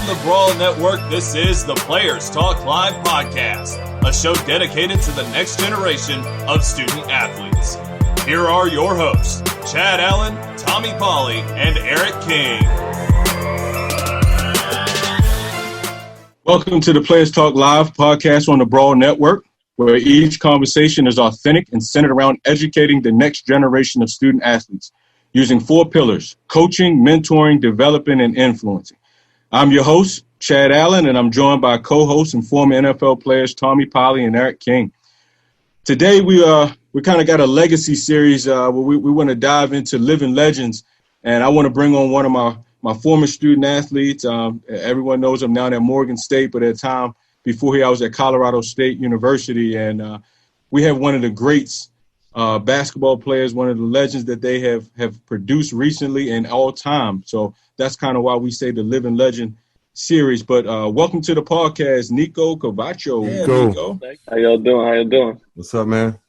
From the Brawl Network, this is the Players Talk Live podcast, a show dedicated to the next generation of student athletes. Here are your hosts, Chad Allen, Tommy Polley, and Eric King. Welcome to the Players Talk Live podcast on the Brawl Network, where each conversation is authentic and centered around educating the next generation of student athletes using 4 pillars: coaching, mentoring, developing, and influencing. I'm your host, Chad Allen, and I'm joined by co-hosts and former NFL players Tommy Polley and Eric King. Today, we kind of got a legacy series where we want to dive into living legends, and I want to bring on one of my former student athletes. Everyone knows I'm now at Morgan State, but at the time before I was at Colorado State University, and we have one of the greats basketball players, one of the legends that they have produced recently and all time. So that's kind of why we say the Living Legend series. But welcome to the podcast, Nico Carvacho. Yeah, Nico. How y'all doing? What's up, man?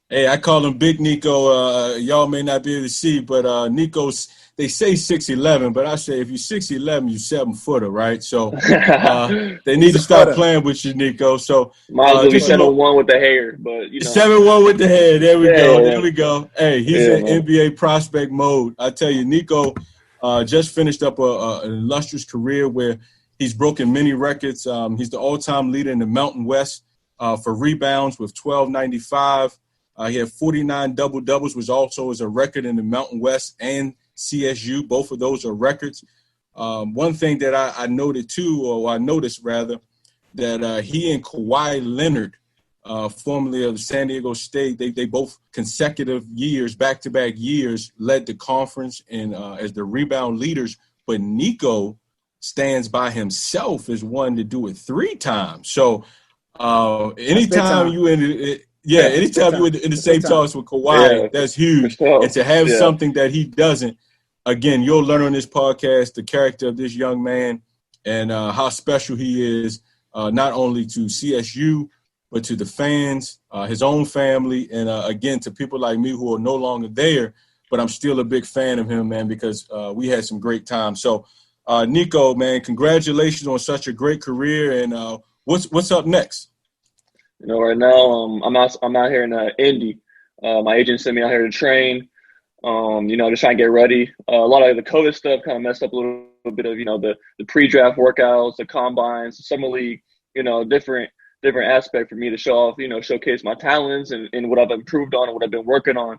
Hey, I call him Big Nico. Y'all may not be able to see, but Nico's, they say 6'11", but I say if you're 6'11", you're 7-footer, right? So they need to start playing with you, Nico. So might as well be 7'1" with the hair, but you know. 7'1" with the hair. There we go. There we go. Hey, he's in NBA prospect mode. I tell you, Nico just finished up an illustrious career where he's broken many records. He's the all-time leader in the Mountain West for rebounds with 1295. He had 49 double-doubles, which also is a record in the Mountain West and CSU. Both of those are records. One thing that I noticed, that he and Kawhi Leonard, formerly of San Diego State, they both consecutive years, back-to-back years, led the conference and as the rebound leaders. But Nico stands by himself as one to do it 3 times. So anytime you in it. Yeah, anytime you're in the same talks with Kawhi, that's huge. Sure. And to have something that he doesn't, again, you'll learn on this podcast the character of this young man and how special he is, not only to CSU, but to the fans, his own family, and, again, to people like me who are no longer there. But I'm still a big fan of him, man, because we had some great times. So, Nico, man, congratulations on such a great career. And what's up next? You know, right now I'm out here in Indy. My agent sent me out here to train. Just trying to get ready. A lot of the COVID stuff kind of messed up a little bit of the pre-draft workouts, the combines, the summer league. Different aspect for me to show off. Showcase my talents and what I've improved on and what I've been working on.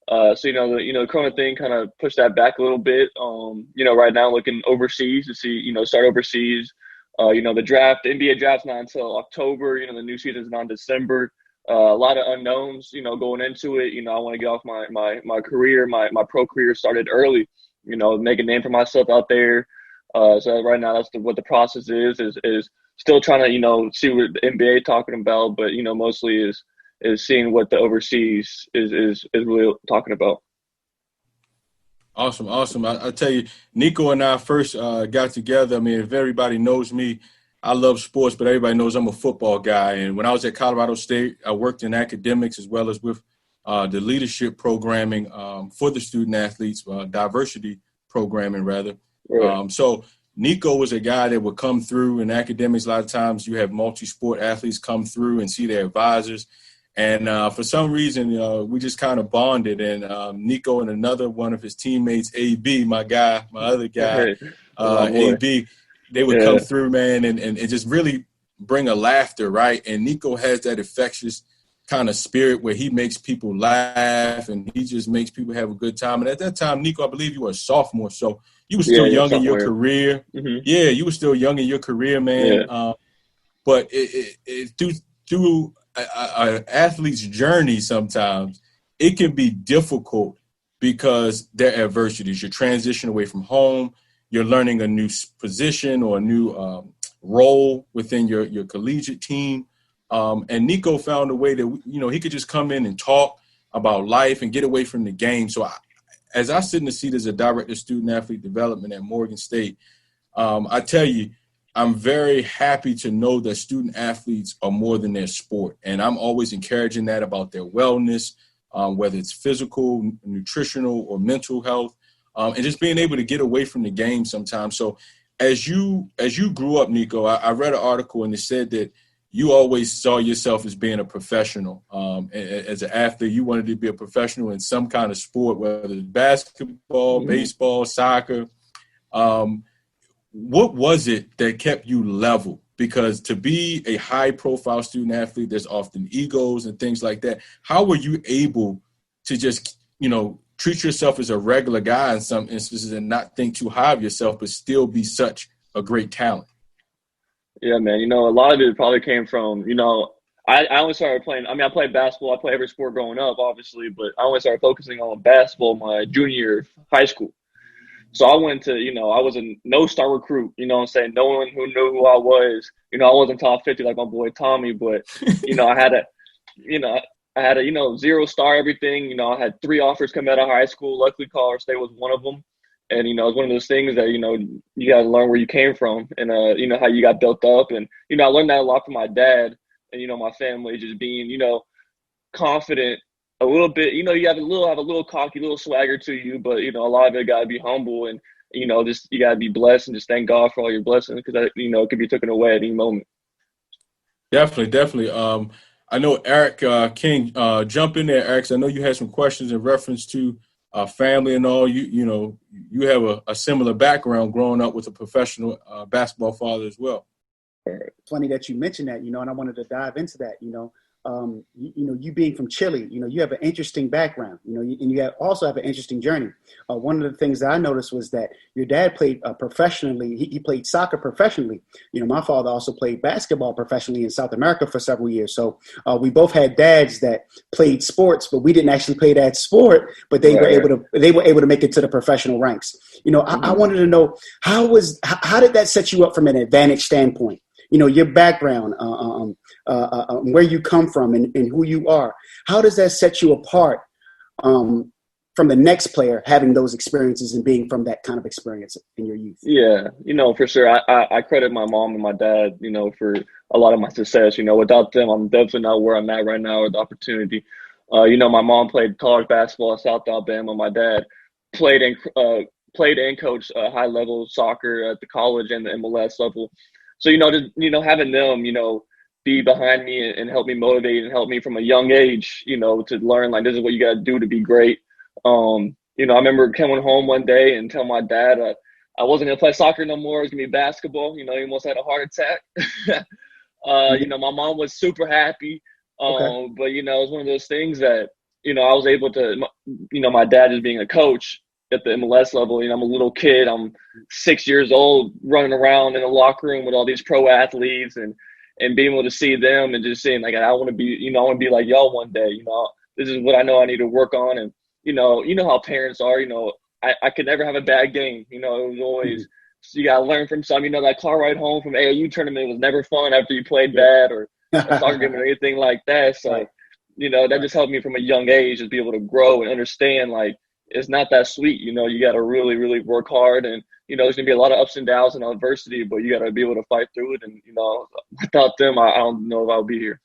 The Corona thing kind of pushed that back a little bit. Right now looking overseas to see start overseas. The draft, the NBA draft's not until October. The new season's not in December. A lot of unknowns, going into it. I want to get off my career, my pro career started early, make a name for myself out there. So right now that's what the process is still trying to, see what the NBA talking about, but, mostly is seeing what the overseas is really talking about. Awesome. I tell you, Nico and I first got together. I mean, if everybody knows me, I love sports, but everybody knows I'm a football guy. And when I was at Colorado State, I worked in academics as well as with the leadership programming for the student athletes, diversity programming, rather. Right. So Nico was a guy that would come through in academics. A lot of times you have multi-sport athletes come through and see their advisors. And for some reason, we just kind of bonded. And Nico and another one of his teammates, AB, my other guy, AB, they would come through, man, and just really bring a laughter, right? And Nico has that infectious kind of spirit where he makes people laugh and he just makes people have a good time. And at that time, Nico, I believe you were a sophomore, so you were still young in your career. Mm-hmm. Yeah, you were still young in your career, man. Yeah. But through an athlete's journey sometimes, it can be difficult because there are adversities. You're transitioning away from home. You're learning a new position or a new role within your collegiate team. And Nico found a way that, he could just come in and talk about life and get away from the game. So as I sit in the seat as a director of student athlete development at Morgan State, I tell you, I'm very happy to know that student athletes are more than their sport. And I'm always encouraging that about their wellness, whether it's physical, nutritional, or mental health, and just being able to get away from the game sometimes. So as you grew up, Nico, I read an article and it said that you always saw yourself as being a professional. As an athlete, you wanted to be a professional in some kind of sport, whether it's basketball, baseball, soccer. What was it that kept you level? Because to be a high-profile student athlete, there's often egos and things like that. How were you able to just, treat yourself as a regular guy in some instances and not think too high of yourself, but still be such a great talent? Yeah, man. A lot of it probably came from, I only started playing. I mean, I played basketball. I played every sport growing up, obviously, but I only started focusing on basketball my junior year of high school. So I went to, I was a no-star recruit, what I'm saying? No one who knew who I was. I wasn't top 50 like my boy Tommy, but, I had a 0-star everything. I had 3 offers come out of high school. Luckily, Colorado State was one of them. And, it's one of those things that, you got to learn where you came from and, how you got built up. And, I learned that a lot from my dad and, my family just being, confident a little bit. You have a little cocky, little swagger to you, but, a lot of it got to be humble and, just you got to be blessed and just thank God for all your blessings because, it could be taken away at any moment. Definitely. I know Eric King, jump in there, Eric. I know you had some questions in reference to family and all. You have a similar background growing up with a professional basketball father as well. Funny that you mentioned that, and I wanted to dive into that, you being from Chile, you have an interesting background, and you also have an interesting journey. One of the things that I noticed was that your dad played professionally. He played soccer professionally. My father also played basketball professionally in South America for several years. So we both had dads that played sports, but we didn't actually play that sport, but they were able to make it to the professional ranks. I wanted to know how did that set you up from an advantage standpoint? Your background, where you come from and who you are. How does that set you apart from the next player having those experiences and being from that kind of experience in your youth? Yeah, for sure. I credit my mom and my dad, for a lot of my success. Without them, I'm definitely not where I'm at right now or the opportunity. My mom played college basketball at South Alabama. My dad played and coached high-level soccer at the college and the MLS level. So, having them, be behind me and help me motivate and help me from a young age, to learn, like, this is what you got to do to be great. I remember coming home one day and telling my dad I wasn't going to play soccer no more. It was going to be basketball. He almost had a heart attack. My mom was super happy. But, it was one of those things that, I was able to, my dad just being a coach at the MLS level, I'm a little kid. I'm 6 years old running around in a locker room with all these pro athletes and being able to see them and just saying, like, I want to be, I want to be like y'all one day, this is what I know I need to work on. And, you know how parents are, I could never have a bad game. It was always, you got to learn from some, that car ride home from AAU tournament was never fun after you played bad or a soccer game or anything like that. So, that just helped me from a young age, just be able to grow and understand, like, it's not that sweet. You got to really, really work hard and, there's going to be a lot of ups and downs and adversity, but you got to be able to fight through it. And, without them, I don't know if I'll be here.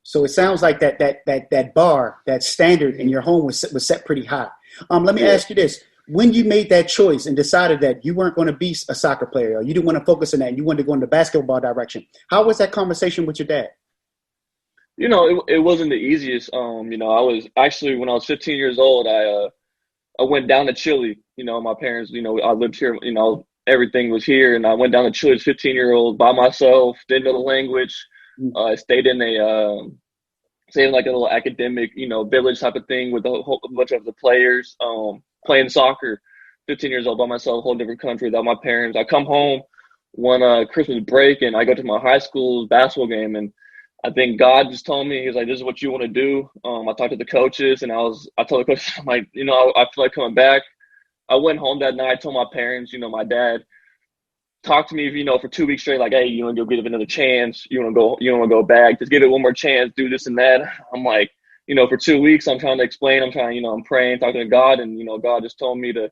So it sounds like that bar, that standard in your home was set pretty high. Let me ask you this. When you made that choice and decided that you weren't going to be a soccer player or you didn't want to focus on that and you wanted to go in the basketball direction, how was that conversation with your dad? It wasn't the easiest. I was actually, when I was 15 years old, I went down to Chile. My parents, I lived here, everything was here. And I went down to Chile as a 15-year-old by myself, didn't know the language. Stayed in like a little academic, village type of thing with a whole bunch of the players, playing soccer, 15 years old by myself, a whole different country without my parents. I come home one Christmas break and I go to my high school basketball game and I think God just told me, he's like, this is what you want to do. I talked to the coaches and I told the coaches, I'm like, I feel like coming back. I went home that night, told my parents, my dad talked to me, for 2 weeks straight, like, hey, you want to go give it another chance? You want to go back? Just give it one more chance, do this and that. I'm like, for 2 weeks, I'm trying to explain, I'm praying, talking to God. And, God just told me to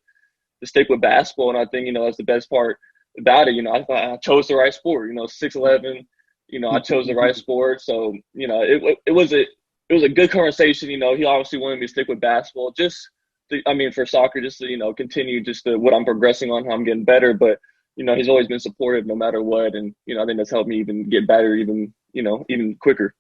stick with basketball. And I think, that's the best part about it. I thought I chose the right sport, 6'11", I chose the right sport. So, it was a good conversation. He obviously wanted me to stick with basketball, for soccer, just to, continue just to what I'm progressing on, how I'm getting better. But, he's always been supportive no matter what. And, I think that's helped me even get better, even quicker.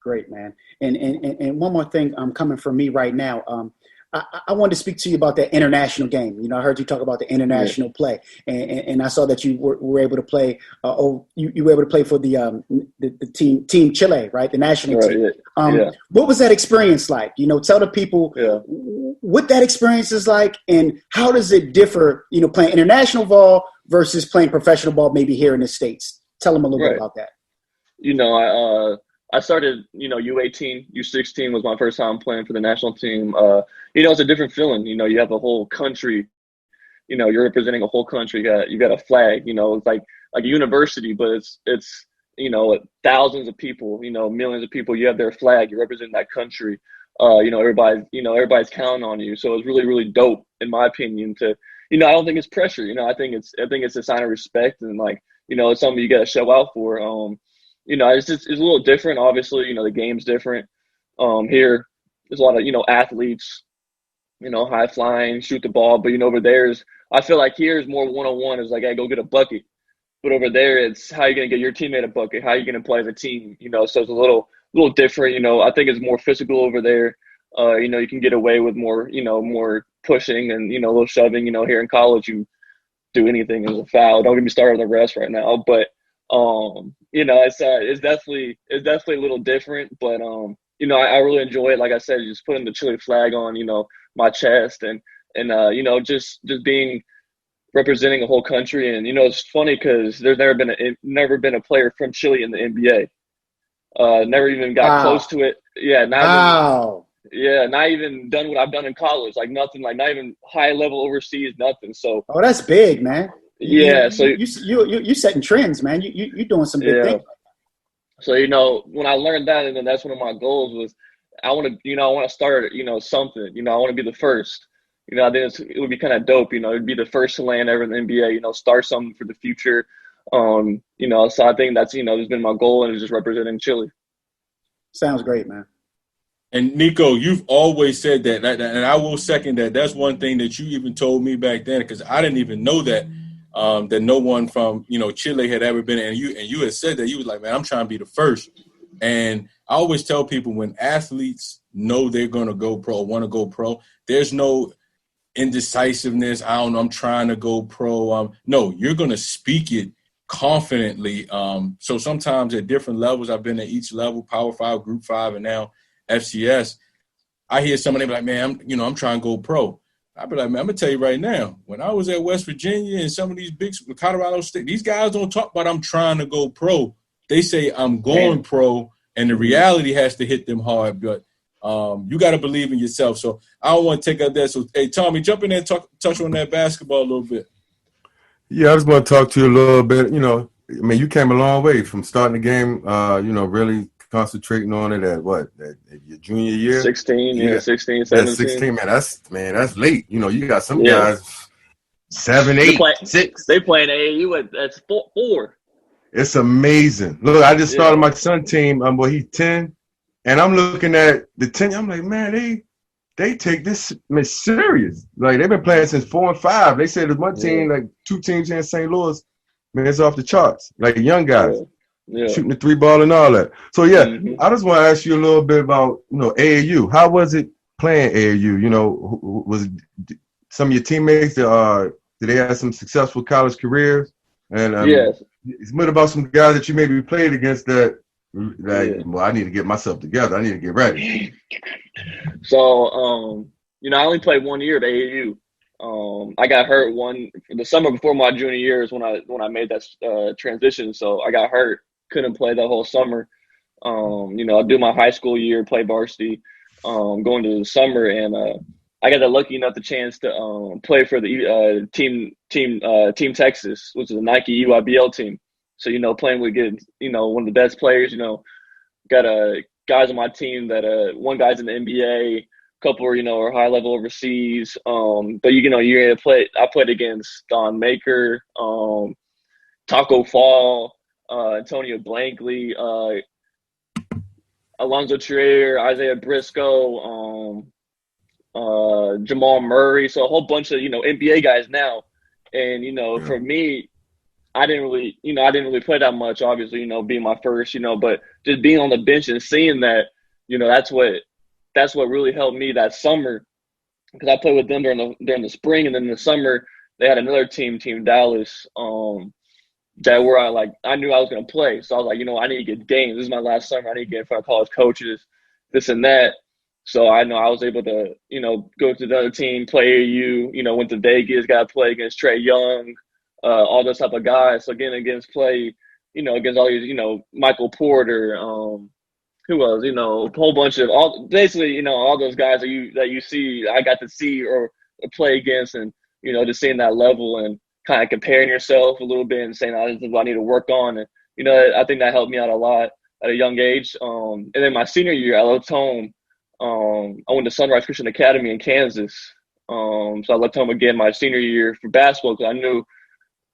Great, man. And one more thing coming from me right now. I wanted to speak to you about that international game. I heard you talk about the international play, and I saw that you were able to play. You were able to play for the team Chile, right? The national team. Yeah. What was that experience like? Tell the people what that experience is like, and how does it differ? Playing international ball versus playing professional ball, maybe here in the States. Tell them a little bit about that. I started, U18, U16 was my first time playing for the national team. It's a different feeling. You have a whole country. You're representing a whole country. You got a flag. It's like a university, but it's thousands of people. Millions of people. You have their flag. You're representing that country. Everybody's counting on you. So it's really, really dope, in my opinion. I don't think it's pressure. I think it's a sign of respect, and it's something you got to show out for. It's a little different. Obviously, the game's different. Here, there's a lot of, athletes, high flying, shoot the ball. But, over there I feel like here is more one-on-one. It's like, hey, go get a bucket. But over there, it's how you going to get your teammate a bucket. How you going to play as a team, so it's a little different. I think it's more physical over there. You can get away with more, more pushing and, a little shoving. Here in college, you do anything as a foul. Don't get me started on the refs right now. But, it's definitely a little different, but I really enjoy it. Like I said, just putting the Chile flag on, my chest, and just being representing a whole country. And it's funny because there's never been a player from Chile in the NBA. Never even got close to it. Yeah, not even done what I've done in college. Like nothing. Like not even high level overseas. Nothing. So. Oh, that's big, man. Yeah, so you setting trends, man. You doing some big things. So when I learned that, and then that's one of my goals was I want to start something. I want to be the first. I think it would be kind of dope. It'd be the first to land ever in the NBA. Start something for the future. So I think that's has been my goal, and it's just representing Chile. Sounds great, man. And Nico, you've always said that, and I will second that. That's one thing that you even told me back then, because I didn't even know that. That no one from Chile had ever been, and you had said that you was like, man, I'm trying to be the first. And I always tell people when athletes know they're going to go pro, want to go pro, there's no indecisiveness. I don't know, I'm trying to go pro. No, you're going to speak it confidently. So sometimes at different levels, I've been at each level, Power 5, Group 5, and now FCS. I hear somebody be like, man, I'm trying to go pro. I'd be like, man, I'm going to tell you right now, when I was at West Virginia and some of these big Colorado State, these guys don't talk about I'm trying to go pro. They say I'm going pro, and the reality has to hit them hard. But you got to believe in yourself. So I don't want to take up that. So, hey, Tommy, jump in there and touch on that basketball a little bit. Yeah, I just want to talk to you a little bit. You came a long way from starting the game, really concentrating on it at your junior year? 16, 16, 17. Yeah, 16, that's late. You got some guys 7, 8, 6. They playing AAU that's 4. It's amazing. Look, I just started my son team. He's 10, and I'm looking at the 10. I'm like, man, they take this serious. Like they've been playing since 4 and 5. They said there's one team, like 2 teams here in St. Louis, man, it's off the charts. Like the young guys. Yeah. Shooting the 3-ball and all that. So, I just want to ask you a little bit about, AAU. How was it playing AAU? Was some of your teammates, did they have some successful college careers? And yes. What about some guys that you maybe played against that, well, I need to get myself together. I need to get ready. So, I only played 1 year at AAU. I got hurt the summer before my junior year is when I made that transition. So I got hurt. Couldn't play the whole summer. I do my high school year, play varsity, going to the summer, and I got the lucky enough the chance to play for the team Texas, which is a Nike UIBL team. So playing with one of the best players. Got guys on my team that one guy's in the NBA, couple are high level overseas. But you're gonna play. I played against Don Maker, Taco Fall, Antonio Blankley, Alonzo Trier, Isaiah Briscoe, Jamal Murray. So a whole bunch of NBA guys now. And, Yeah. for me, I didn't really play that much, obviously, being my first, but just being on the bench and seeing that, that's what really helped me that summer, because I played with them during the spring, and then in the summer they had another team Dallas, that where I knew I was going to play. So I was like, I need to get games. This is my last summer. I need to get in front of college coaches, this and that. So I know I was able to, go to the other team, play AU, went to Vegas, got to play against Trey Young, all those type of guys. So again, against all these, Michael Porter, who else, a whole bunch of all those guys that you see, I got to see or play against, and, just seeing that level and kind of comparing yourself a little bit and saying, this is what I need to work on. And, I think that helped me out a lot at a young age. And then my senior year, I left home. I went to Sunrise Christian Academy in Kansas. So I left home again my senior year for basketball, because I knew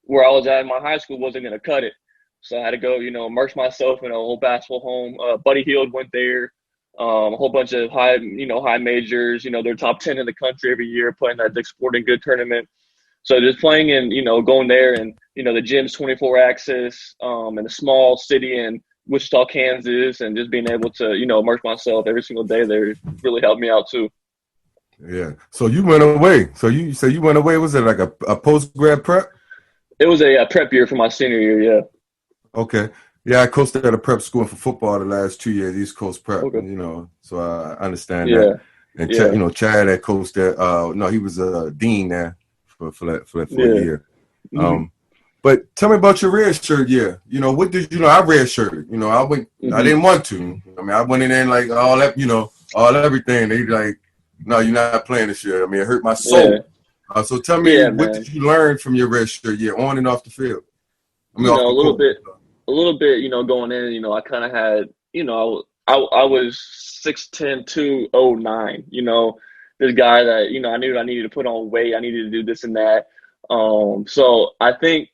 where I was at in my high school wasn't going to cut it. So I had to go, immerse myself in a whole basketball home. Buddy Hield went there. A whole bunch of high majors. They're top 10 in the country every year, playing that Dick's Sporting Good tournament. So just playing in, going there, and, the gym's 24 access, in a small city in Wichita, Kansas, and just being able to, immerse myself every single day there really helped me out too. Yeah. So you went away. So you say you went away. Was it like a post-grad prep? It was a prep year for my senior year, yeah. Okay. Yeah, I coached at a prep school for football the last 2 years, East Coast Prep, Okay. So I understand Yeah. that. And, Yeah. Chad had coached there. No, he was a dean there for a year. Mm-hmm. But tell me about your red shirt year. What did I red shirted. I went. Mm-hmm. I didn't want to. I went in there and like all that. All everything. They like, no, you're not playing this year. It hurt my soul. Yeah. So tell me, what man. did you learn from your red shirt year, on and off the field? A little bit, going in. I kind of had, I was 6'10", 209. This guy that I knew I needed to put on weight. I needed to do this and that. So I think,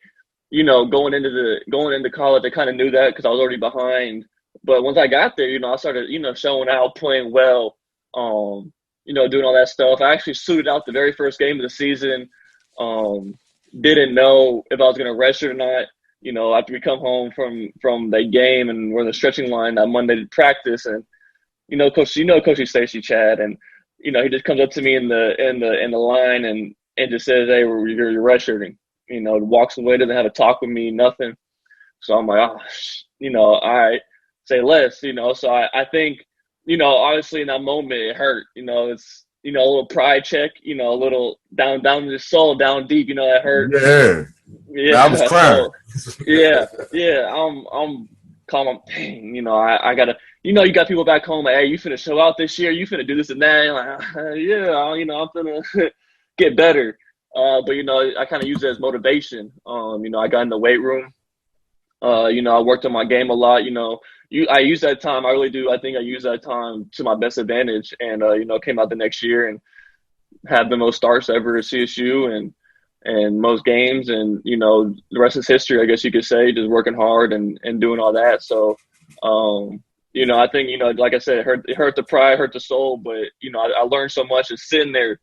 going into college, I kind of knew that because I was already behind. But once I got there, I started, showing out, playing well, doing all that stuff. I actually suited out the very first game of the season. Didn't know if I was going to redshirt or not. After we come home from the game and we're in the stretching line that Monday to practice, and Coach Stacey, Chad, and he just comes up to me in the line and just says, "Hey, you're redshirting." Walks away, doesn't have a talk with me, nothing. So I'm like, all right, say less, So I think, obviously in that moment it hurt. It's a little pride check, a little down in the soul, down deep, that hurt. Yeah, I was crying. So, yeah. I'm calm. Dang, I gotta. You got people back home like, hey, you finna show out this year. You finna do this and that. And like, I'm finna get better. But I kind of use it as motivation. I got in the weight room. I worked on my game a lot. I use that time. I really do. I think I use that time to my best advantage. And came out the next year and had the most starts ever at CSU and most games, and the rest is history, I guess you could say, just working hard and doing all that. So I think like I said, it hurt the pride, hurt the soul, but I learned so much just sitting there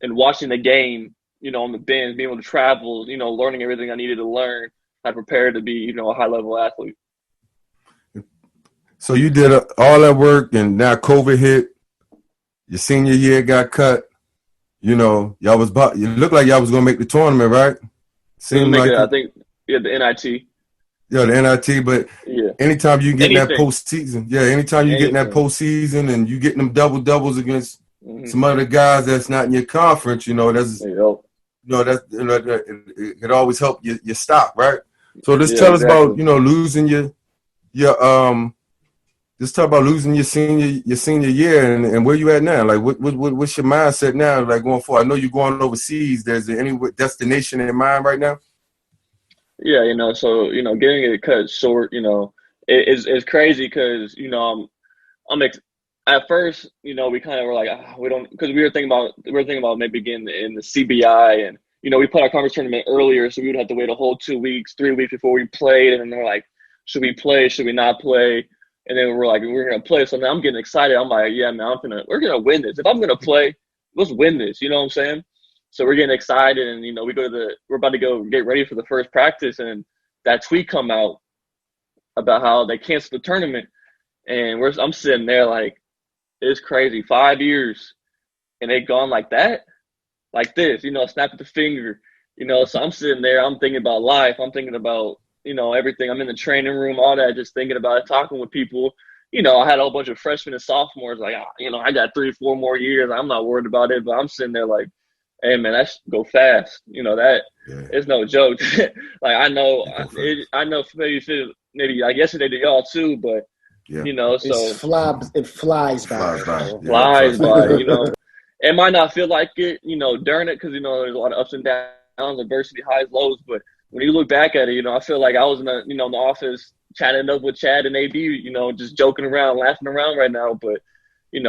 and watching the game, on the bench, being able to travel, learning everything I needed to learn. I prepared to be a high level athlete. So you did all that work, and now COVID hit. Your senior year got cut. Y'all was you looked like y'all was gonna make the tournament, right? Seemed like I think the NIT. Yeah, the NIT. But anytime you get in that postseason, anytime you get in that postseason and you getting them doubles against some other guys that's not in your conference, that's it could always help your stock, right? So just tell us about losing your just talk about losing your senior year and where you at now. Like, what's your mindset now? Like going forward, I know you're going overseas. There's any destination in mind right now? Yeah, so getting it cut short, is crazy because I'm at first, we kind of were like, we don't, because we were thinking about maybe getting in the CBI, and we put our conference tournament earlier, so we would have to wait a whole 2 weeks, 3 weeks before we played, and then they're like, should we play? Should we not play? And then we're like, we're going to play. So now I'm getting excited. I'm like, yeah, man, we're going to win this. If I'm going to play, let's win this. You know what I'm saying? So we're getting excited, and we're about to go get ready for the first practice, and that tweet come out about how they canceled the tournament, and I'm sitting there like, it's crazy. 5 years, and they gone like that, like this, snap at the finger, So I'm sitting there, I'm thinking about life, I'm thinking about everything. I'm in the training room, all that, just thinking about it, talking with people. I had a whole bunch of freshmen and sophomores like, I got 3-4 more years. I'm not worried about it, but I'm sitting there like, hey man, that should go fast. It's no joke. Like I know maybe like yesterday to y'all too, but so it flies by. Flies by. It might not feel like it, during it, because there's a lot of ups and downs, adversity, highs, lows. But when you look back at it, I feel like I was in the office chatting up with Chad and AB, just joking around, laughing around right now. But I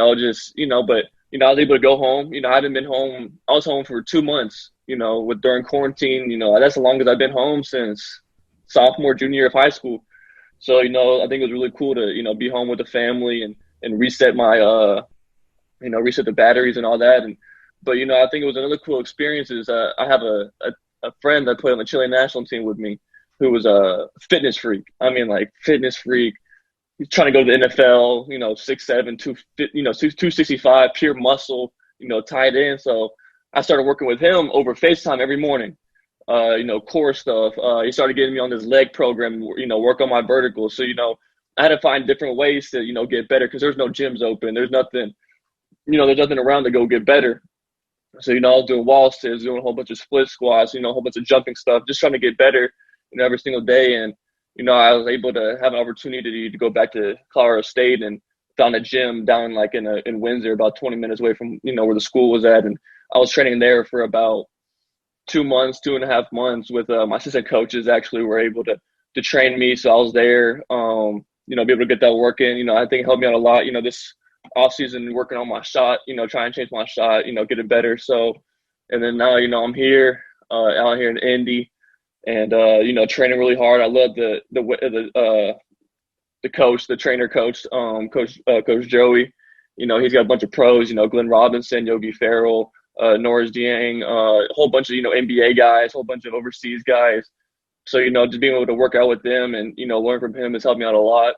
was able to go home. I haven't been home. I was home for 2 months, during quarantine. That's the longest I've been home since sophomore, junior year of high school. So, I think it was really cool to, be home with the family and reset my, reset the batteries and all that. But I think it was another cool experience is I have a friend that played on the Chilean national team with me who was a fitness freak. I mean, like fitness freak. He's trying to go to the NFL, 6'7", 265, pure muscle, tight end. So I started working with him over FaceTime every morning, core stuff. He started getting me on this leg program, work on my verticals. So, I had to find different ways to, get better because there's no gyms open. There's nothing, there's nothing around to go get better. So, I was doing wall sits, doing a whole bunch of split squats, a whole bunch of jumping stuff, just trying to get better, every single day. And, I was able to have an opportunity to go back to Colorado State and found a gym down like in Windsor, about 20 minutes away from, where the school was at. And I was training there for about 2.5 months with my assistant coaches actually were able to train me. So I was there, be able to get that work in. I think it helped me out a lot, this off season working on my shot, trying to change my shot, get it better. So, and then now, I'm here, out here in Indy. And training really hard. I love the coach, the trainer coach, Coach Joey. He's got a bunch of pros. Glenn Robinson, Yogi Ferrell, Norris Dieng, a whole bunch of NBA guys, a whole bunch of overseas guys. So just being able to work out with them and learn from him has helped me out a lot.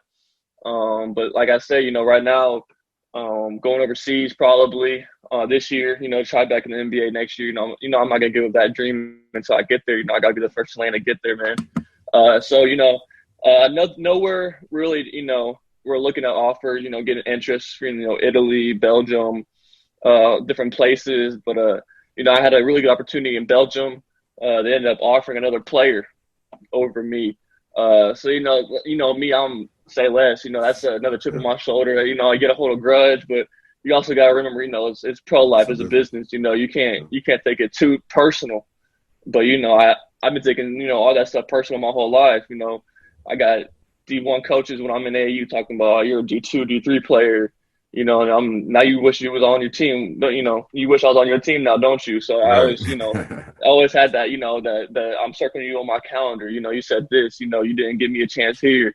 But like I say, right now, going overseas probably this year, try back in the NBA next year. I'm not gonna give up that dream until I get there. I gotta be the first land to get there, man. So nowhere really, we're looking at offer, getting interest from Italy, Belgium, different places. But I had a really good opportunity in Belgium. They ended up offering another player over me. So me, I'm say less. That's another chip on my shoulder. I get a hold of grudge, but you also got to remember, it's pro life, it's a business. You can't take it too personal. But I've been taking all that stuff personal my whole life. I got D1 coaches when I'm in AAU talking about you're a D2, D3 player. And now you wish you was on your team, but you wish I was on your team now, don't you? So I always, I always had that, that I'm circling you on my calendar. You said this, you didn't give me a chance here.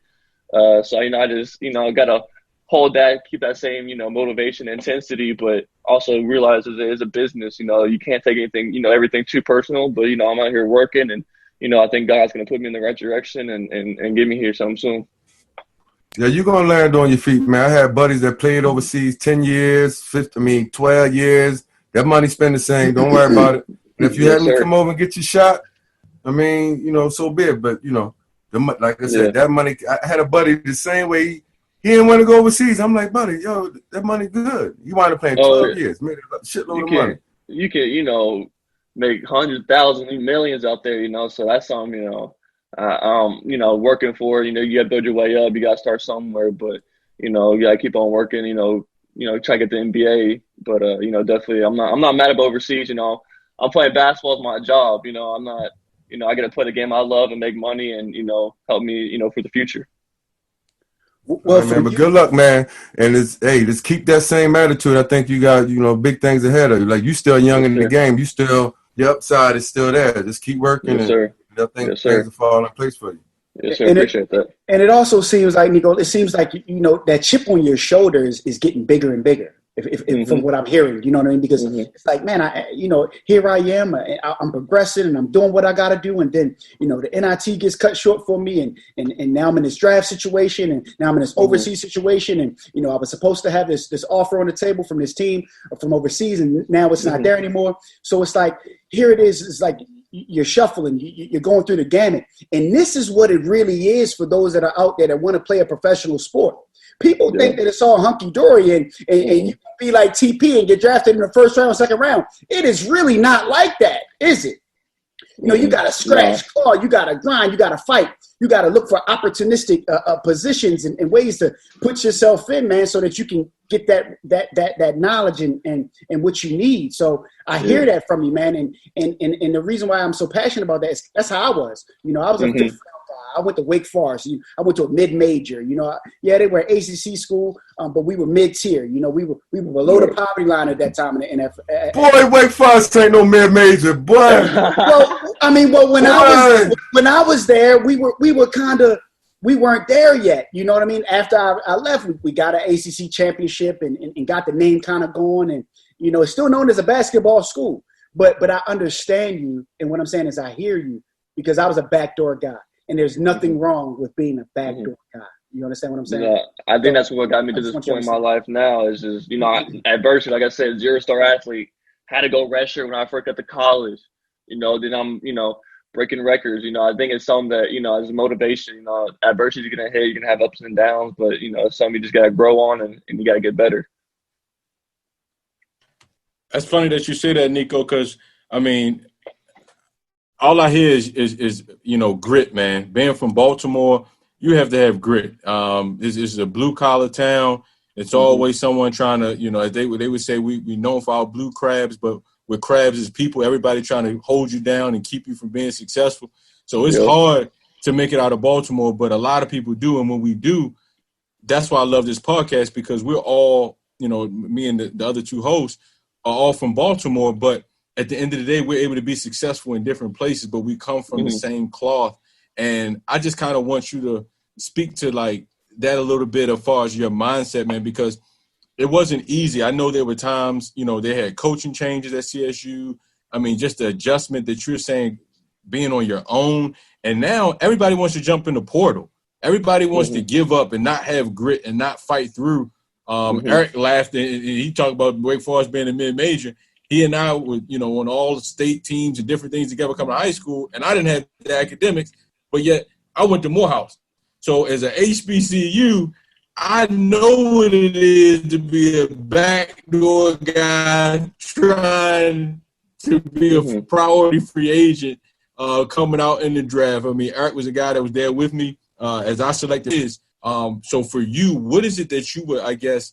So I just, gotta hold that, keep that same, motivation, intensity, but also realize it is a business. You can't take anything, everything too personal. But I'm out here working, and I think God's gonna put me in the right direction and get me here sometime soon. Yeah, you're going to land on your feet, man. I had buddies that played overseas 10 years, 12 years. That money spent the same. Don't worry about it. And if you had me come over and get your shot, so be it. But, like I said, that money, I had a buddy the same way. He didn't want to go overseas. I'm like, buddy, that money good. You wind up playing 12 years. Made a shitload of money. You can, make hundreds, thousands, millions out there, so that's something, working for, you got to build your way up. You got to start somewhere, but, you got to keep on working, try to get the NBA. But, definitely I'm not mad about overseas. I'm playing basketball as my job. I'm not, I got to play the game I love and make money and, help me, for the future. Well, right, man, but good luck, man. And just keep that same attitude. I think you got, big things ahead of you. Like, you still young in the game. You still, the upside is still there. Just keep working. Yes, sir. I think things will fall in place for you. Yes, sir. Appreciate that. And it also seems like, Nico, that chip on your shoulders is getting bigger and bigger. from what I'm hearing, you know what I mean? Because it's like, man, here I am, I'm progressing and I'm doing what I got to do. And then, the NIT gets cut short for me. And now I'm in this draft situation, and now I'm in this overseas situation. And, I was supposed to have this offer on the table from this team from overseas, and now it's not there anymore. So it's like, here it is. It's like you're shuffling, you're going through the gamut. And this is what it really is for those that are out there that want to play a professional sport. People think that it's all hunky-dory and you can be like TP and get drafted in the first round or second round. It is really not like that, is it? You got to scratch, claw, you got to grind, you got to fight. You got to look for opportunistic positions and ways to put yourself in, man, so that you can get that knowledge and what you need. So I hear that from you, man. And the reason why I'm so passionate about that is that's how I was. I was a fifth round guy. I went to Wake Forest. I went to a mid-major. They were ACC school, but we were mid-tier. We were below the poverty line at that time in the NFL. Boy, Wake Forest ain't no mid-major, boy. When I was there, we weren't there yet. You know what I mean? After I left, we got an ACC championship and got the name kind of going, and it's still known as a basketball school. But I understand you, and what I'm saying is I hear you, because I was a backdoor guy. And there's nothing wrong with being a backdoor guy. You understand what I'm saying? Yeah, I think that's what got me to this point in my life now is just, adversity. Like I said, 0-star athlete, had to go redshirt when I first got to college. Then I'm, breaking records. I think it's something that, as a motivation, adversity you're going to hit, you're going to have ups and downs, but, it's something you just got to grow on and you got to get better. That's funny that you say that, Nico, because, all I hear is grit, man. Being from Baltimore, you have to have grit. This is a blue-collar town. It's always someone trying to, as they would say, we known for our blue crabs, but with crabs is people, everybody trying to hold you down and keep you from being successful. So it's hard to make it out of Baltimore, but a lot of people do. And when we do, that's why I love this podcast, because we're all, me and the other two hosts are all from Baltimore, but at the end of the day, we're able to be successful in different places, but we come from the same cloth. And I just kind of want you to speak to like that a little bit as far as your mindset, man, because it wasn't easy. I know there were times, they had coaching changes at CSU. Just the adjustment that you're saying, being on your own. And now everybody wants to jump in the portal. Everybody wants to give up and not have grit and not fight through. Eric laughed and he talked about Wake Forest being a mid-major. He and I were, on all the state teams and different things together coming to high school, and I didn't have the academics, but yet I went to Morehouse. So as an HBCU, I know what it is to be a backdoor guy trying to be a priority free agent coming out in the draft. Eric was a guy that was there with me as I selected his. So for you, what is it that you would, I guess,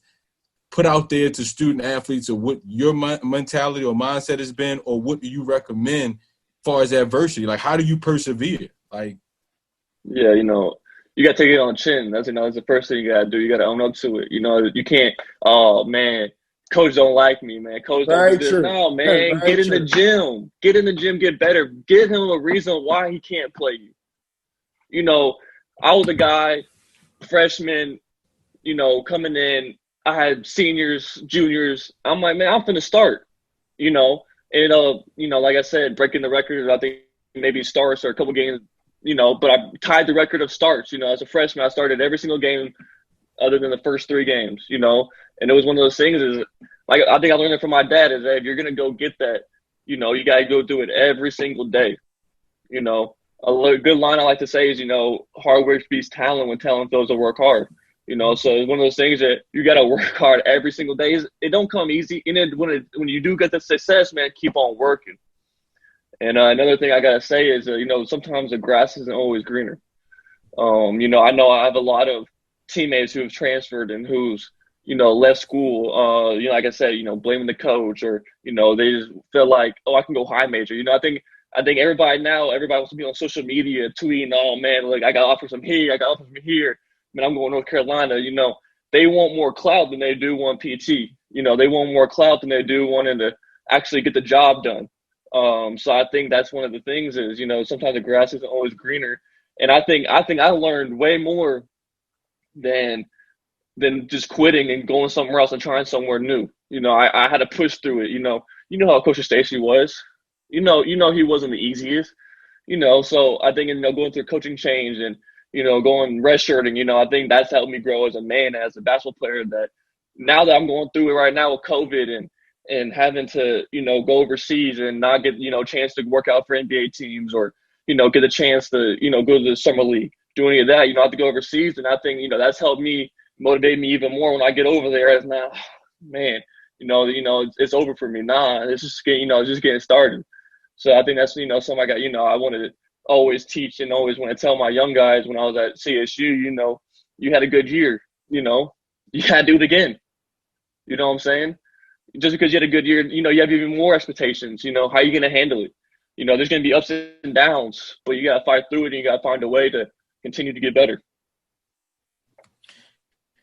put out there to student athletes, or what your mentality or mindset has been, or what do you recommend as far as adversity? Like, how do you persevere? You got to take it on the chin. That's the first thing you got to do. You got to own up to it. You can't, oh, man, coach don't like me, man. Coach don't do this. No, man, get in the gym. Get in the gym, get better. Give him a reason why he can't play you. I was a guy, freshman, coming in. I had seniors, juniors. I'm like, man, I'm finna start, and like I said, breaking the record, I think maybe starts or a couple games, but I tied the record of starts, as a freshman, I started every single game other than the first 3 games, and it was one of those things is like, I think I learned it from my dad is that if you're going to go get that, you got to go do it every single day. A good line I like to say is, hard work beats talent when talent fails to work hard. So it's one of those things that you got to work hard every single day. It don't come easy. And then when you do get the success, man, keep on working. And another thing I got to say is, sometimes the grass isn't always greener. I know I have a lot of teammates who have transferred and who's, left school, like I said, blaming the coach or, they just feel like, oh, I can go high major. I think everybody wants to be on social media tweeting, oh, man, like I got offers from here, I got offers from here. I'm going to North Carolina, they want more clout than they do want PT. They want more clout than they do wanting to actually get the job done. So I think that's one of the things is, sometimes the grass isn't always greener. And I think I learned way more than than just quitting and going somewhere else and trying somewhere new. You know, I had to push through it. You know how Coach Stacey was. You know he wasn't the easiest. You know, so I think, you know, going through coaching change and, you know, going redshirting, you know, I think that's helped me grow as a man, as a basketball player, that now that I'm going through it right now with COVID and having to, you know, go overseas and not get, you know, a chance to work out for NBA teams or, you know, get a chance to, you know, go to the summer league, do any of that, you know, I have to go overseas. And I think, you know, that's helped me motivate me even more when I get over there as now, man, you know, it's over for me. Nah, it's just getting, you know, it's just getting started. So I think that's, you know, something I got, you know, I wanted to always teach and always want to tell my young guys when I was at CSU, you know, you had a good year, you know, you got to do it again. You know what I'm saying? Just because you had a good year, you know, you have even more expectations, you know, how are you going to handle it? You know, there's going to be ups and downs, but you got to fight through it and you got to find a way to continue to get better.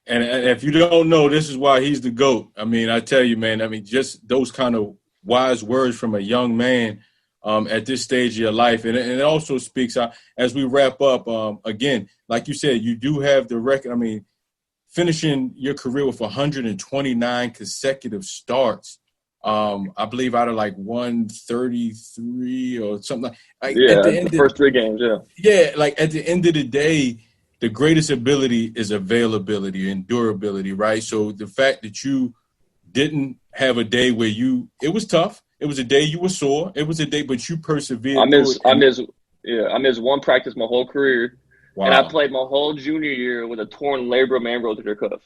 And if you don't know, this is why he's the GOAT. I mean, I tell you, man, I mean, just those kind of wise words from a young man at this stage of your life. And it also speaks out as we wrap up, again, like you said, you do have the record. I mean, finishing your career with 129 consecutive starts, I believe out of like 133 or something like yeah, at the first 3 games, yeah. Yeah, like at the end of the day, the greatest ability is availability and durability, right? So the fact that you didn't have a day where it was tough. It was a day you were sore. It was a day, but you persevered. I missed one practice my whole career. Wow. And I played my whole junior year with a torn labrum and rotator cuff.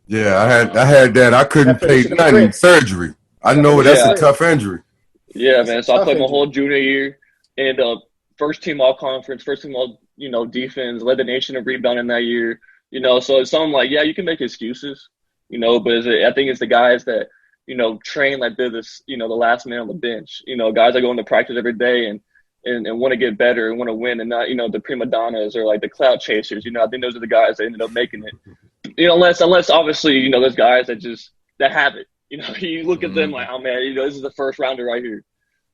Yeah, I had that. I couldn't play nothing. Surgery. I know that's a tough injury. Yeah, man. So I played my whole junior year and first team all conference, first team all, you know, defense, led the nation in rebounding that year. You know, so it's something like, yeah, you can make excuses, you know, but I think it's the guys that, you know, train like they're this, you know, the last man on the bench. You know, guys that go into practice every day and want to get better and want to win and not, you know, the prima donnas or like the clout chasers. You know, I think those are the guys that ended up making it. You know, unless obviously, you know, there's guys that have it. You know, you look at them like, oh man, you know, this is the first rounder right here.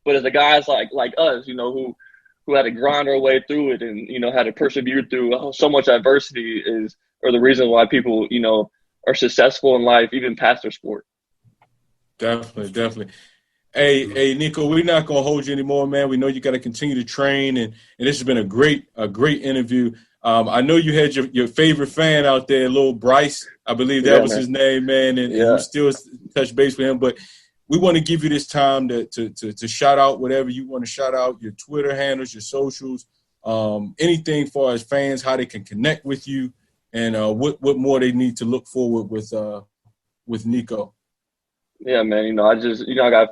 But as the guys like us, you know, who had to grind our way through it and, you know, had to persevere through so much adversity are the reason why people, you know, are successful in life, even past their sport. Definitely. Hey, Nico, we're not gonna hold you anymore, man. We know you got to continue to train, and this has been a great interview. I know you had your favorite fan out there, little Bryce. I believe that was his name, man, and you still touch base with him. But we want to give you this time to shout out whatever you want to shout out, your Twitter handles, your socials, anything for as fans, how they can connect with you, and what more they need to look forward with Nico. Yeah, man, you know,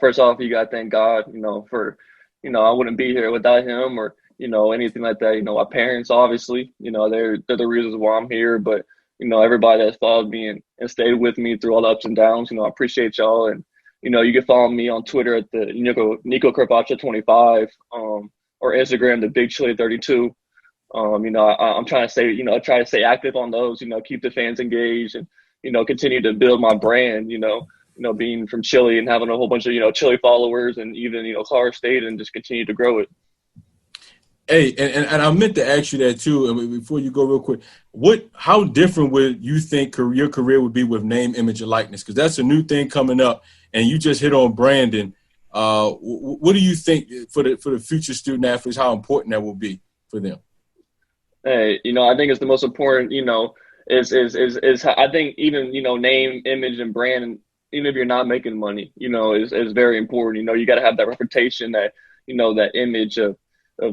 first off, you got to thank God, you know, for, you know, I wouldn't be here without him or, you know, anything like that. You know, my parents, obviously, you know, they're the reasons why I'm here. But, you know, everybody that's followed me and stayed with me through all the ups and downs, you know, I appreciate y'all. And, you know, you can follow me on Twitter at the Nico Carvacho 25 or Instagram, the Big Chili 32. You know, I'm trying to stay active on those, you know, keep the fans engaged and, you know, continue to build my brand, you know, being from Chile and having a whole bunch of, you know, Chile followers and even, you know, Colorado State and just continue to grow it. Hey, and I meant to ask you that too. I mean, before you go real quick, how different would you think your career would be with name, image, and likeness? Because that's a new thing coming up, and you just hit on branding. What do you think for the future student athletes, how important that will be for them? Hey, you know, I think it's the most important, you know, is I think even, you know, name, image, and brand, even if you're not making money, you know, is very important. You know, you got to have that reputation, that, you know, that image of,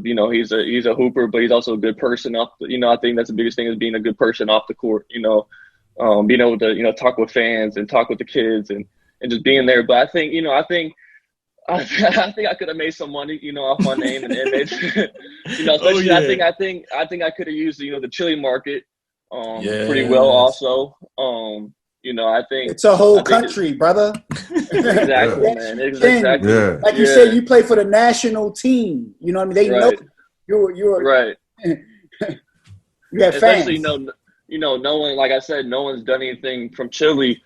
you know, he's a hooper, but he's also a good person you know, I think that's the biggest thing is being a good person off the court, you know, being able to, you know, talk with fans and talk with the kids and just being there. But I think, you know, I think I could have made some money, you know, off my name and image, you know, especially I think I could have used, you know, the Chile market pretty well also. You know, I think it's a whole country, brother. Exactly, man. Exactly. Yeah. Like you said, you play for the national team. You know what I mean? They know you're right. You have fans. Especially, you know, no one, like I said, no one's done anything from Chile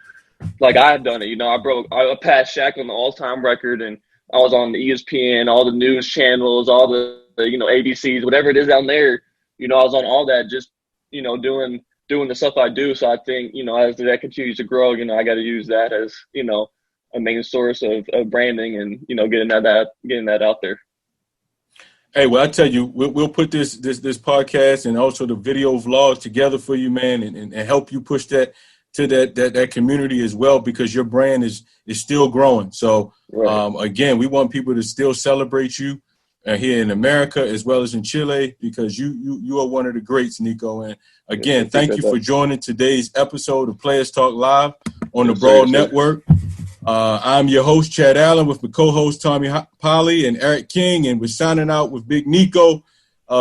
like I've done it. You know, I passed Shaq on the all-time record, and I was on the ESPN, all the news channels, all the you know, ABCs, whatever it is down there. You know, I was on all that, just, you know, doing doing the stuff I do. So I think, as that continues to grow, I got to use that as, a main source of branding and, getting that out there. Hey, well, I tell you, we'll put this podcast and also the video vlogs together for you, man, and help you push that to that community as well, because your brand is still growing. So, right. Again, we want people to still celebrate you here in America as well as in Chile, because you are one of the greats, Nico. And again, thank you for joining today's episode of Players Talk Live on the Broad Network. I'm your host, Chad Allen, with my co-host Tommy Polley and Eric King, and we're signing out with Big Nico,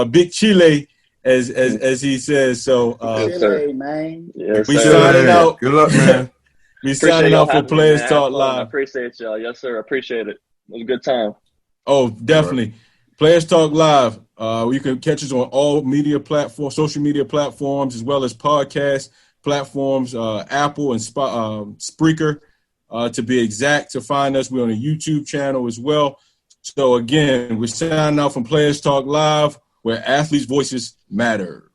Big Chile, as he says. So, Chile, man. Yes, we signing out. Good luck, man. We signing out for Players Talk Live. I appreciate y'all. Yes, sir. I appreciate it. It was a good time. Oh, definitely. Right. Players Talk Live. You can catch us on all media platforms, social media platforms, as well as podcast platforms, Apple and Spreaker, to be exact. To find us, we're on a YouTube channel as well. So again, we're signing out from Players Talk Live, where athletes' voices matter.